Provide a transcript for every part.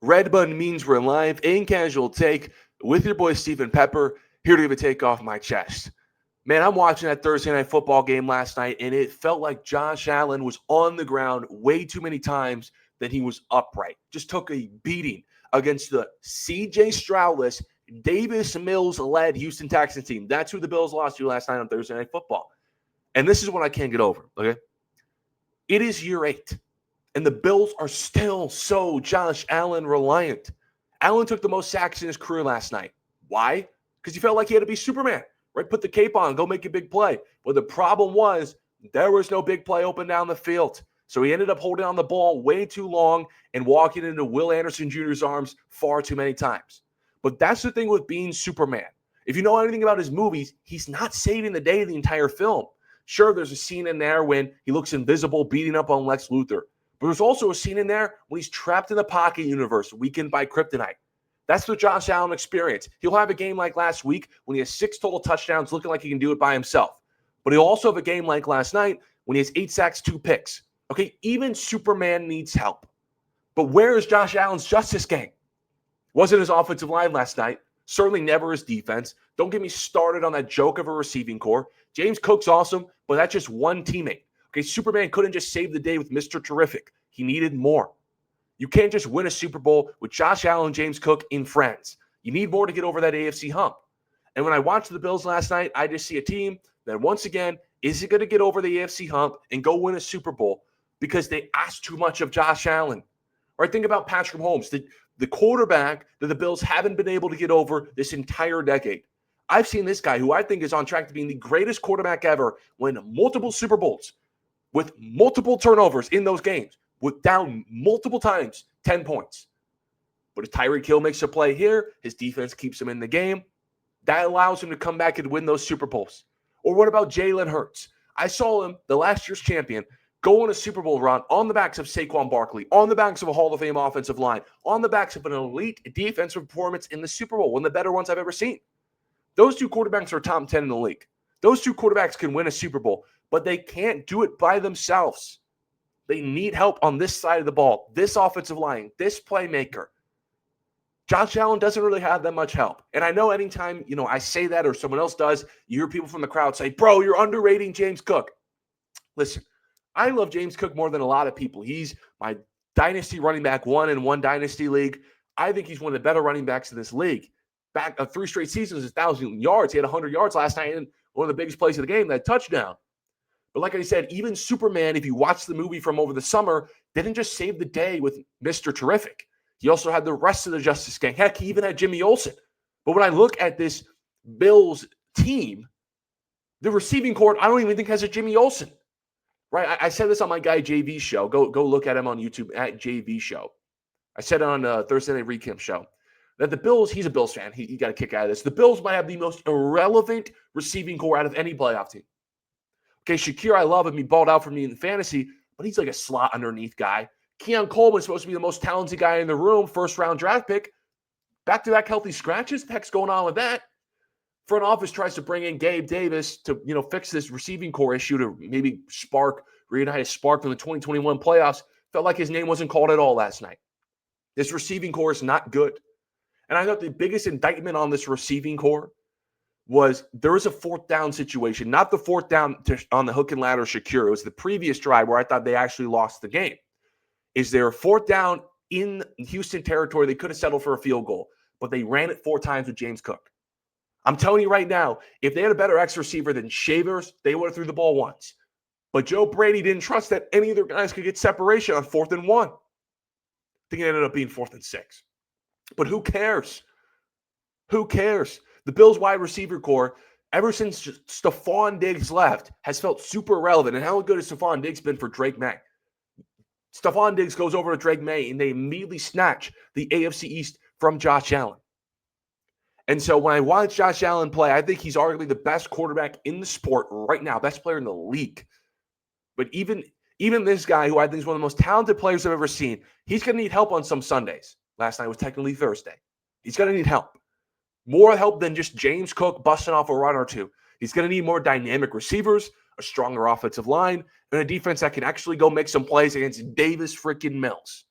Redbun means reliant and casual take with your boy Stephen Pepper, here to give a take off my chest. Man, I'm watching that Thursday night football game last night, and it felt like Josh Allen was on the ground way too many times than he was upright. Just took a beating against the CJ Stroudless, Davis Mills led Houston Texans team. That's who the Bills lost to last night on Thursday night football. And this is what I can't get over, okay? It is year 8. And the Bills are still so Josh Allen reliant. Allen took the most sacks in his career last night. Why? Because he felt like he had to be Superman, right? Put the cape on, go make a big play. But the problem was there was no big play open down the field. So he ended up holding on the ball way too long and walking into Will Anderson Jr.'s arms far too many times. But that's the thing with being Superman. If you know anything about his movies, he's not saving the day the entire film. Sure, there's a scene in there when he looks invisible beating up on Lex Luthor. But there's also a scene in there when he's trapped in the pocket universe, weakened by kryptonite. That's the Josh Allen experience. He'll have a game like last week when he has 6 total touchdowns, looking like he can do it by himself. But he'll also have a game like last night when he has 8 sacks, 2 picks. Okay, even Superman needs help. But where is Josh Allen's Justice Gang? Wasn't his offensive line last night. Certainly never his defense. Don't get me started on that joke of a receiving core. James Cook's awesome, but that's just one teammate. Okay, Superman couldn't just save the day with Mr. Terrific. He needed more. You can't just win a Super Bowl with Josh Allen and James Cook in friends. You need more to get over that AFC hump. And when I watched the Bills last night, I just see a team that once again isn't going to get over the AFC hump and go win a Super Bowl because they asked too much of Josh Allen. Or think about Patrick Mahomes, the quarterback that the Bills haven't been able to get over this entire decade. I've seen this guy, who I think is on track to being the greatest quarterback ever, win multiple Super Bowls with multiple turnovers in those games, with down multiple times 10 points. But if Tyreek Hill makes a play here, his defense keeps him in the game. That allows him to come back and win those Super Bowls. Or what about Jalen Hurts? I saw him, the last year's champion, go on a Super Bowl run on the backs of Saquon Barkley, on the backs of a Hall of Fame offensive line, on the backs of an elite defensive performance in the Super Bowl, one of the better ones I've ever seen. Those 2 quarterbacks are top 10 in the league. Those 2 quarterbacks can win a Super Bowl, but they can't do it by themselves. They need help on this side of the ball, this offensive line, this playmaker. Josh Allen doesn't really have that much help. And I know anytime, I say that or someone else does, you hear people from the crowd say, bro, you're underrating James Cook. Listen, I love James Cook more than a lot of people. He's my dynasty running back 1 in 1 dynasty league. I think he's one of the better running backs in this league. Back 3 straight seasons, 1,000 yards. He had 100 yards last night, and one of the biggest plays of the game, that touchdown. But like I said, even Superman, if you watch the movie from over the summer, didn't just save the day with Mr. Terrific. He also had the rest of the Justice Gang. Heck, he even had Jimmy Olsen. But when I look at this Bills team, the receiving corps, I don't even think has a Jimmy Olsen. Right? I said this on my guy JV show. Go look at him on YouTube at JV show. I said it on Thursday Night Recap show that the Bills, he's a Bills fan. He got a kick out of this. The Bills might have the most irrelevant receiving corps out of any playoff team. Okay, Shakir, I love him. He balled out for me in fantasy, but he's like a slot underneath guy. Keon Coleman's supposed to be the most talented guy in the room, first-round draft pick. Back-to-back healthy scratches? What the heck's going on with that? Front office tries to bring in Gabe Davis to, fix this receiving core issue to maybe reignite a spark from the 2021 playoffs. Felt like his name wasn't called at all last night. This receiving core is not good. And I thought the biggest indictment on this receiving core was there was a 4th down situation, not the 4th down on the hook and ladder Shakir. It was the previous drive where I thought they actually lost the game. Is there a 4th down in Houston territory? They could have settled for a field goal, but they ran it 4 times with James Cook. I'm telling you right now, if they had a better X receiver than Shavers, they would have threw the ball once. But Joe Brady didn't trust that any of their guys could get separation on 4th and 1. I think it ended up being 4th and 6. But who cares? Who cares? The Bills wide receiver core, ever since Stephon Diggs left, has felt super relevant. And how good has Stephon Diggs been for Drake May? Stephon Diggs goes over to Drake May, and they immediately snatch the AFC East from Josh Allen. And so when I watch Josh Allen play, I think he's arguably the best quarterback in the sport right now, best player in the league. But even this guy, who I think is one of the most talented players I've ever seen, he's going to need help on some Sundays. Last night was technically Thursday. He's going to need help. More help than just James Cook busting off a run or 2. He's going to need more dynamic receivers, a stronger offensive line, and a defense that can actually go make some plays against Davis freaking Mills.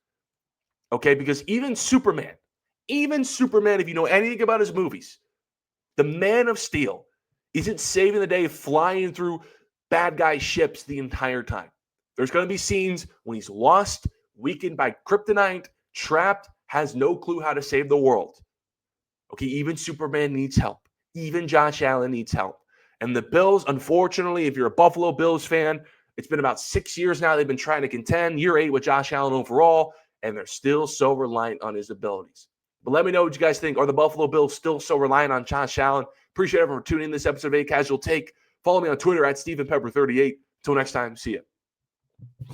Okay, because even Superman, if you know anything about his movies, the Man of Steel isn't saving the day flying through bad guy ships the entire time. There's going to be scenes when he's lost, weakened by kryptonite, trapped, has no clue how to save the world. Okay, even Superman needs help. Even Josh Allen needs help. And the Bills, unfortunately, if you're a Buffalo Bills fan, it's been about 6 years now they've been trying to contend. Year 8 with Josh Allen overall, and they're still so reliant on his abilities. But let me know what you guys think. Are the Buffalo Bills still so reliant on Josh Allen? Appreciate everyone for tuning in this episode of A Casual Take. Follow me on Twitter at StephenPepper38. Until next time, see ya.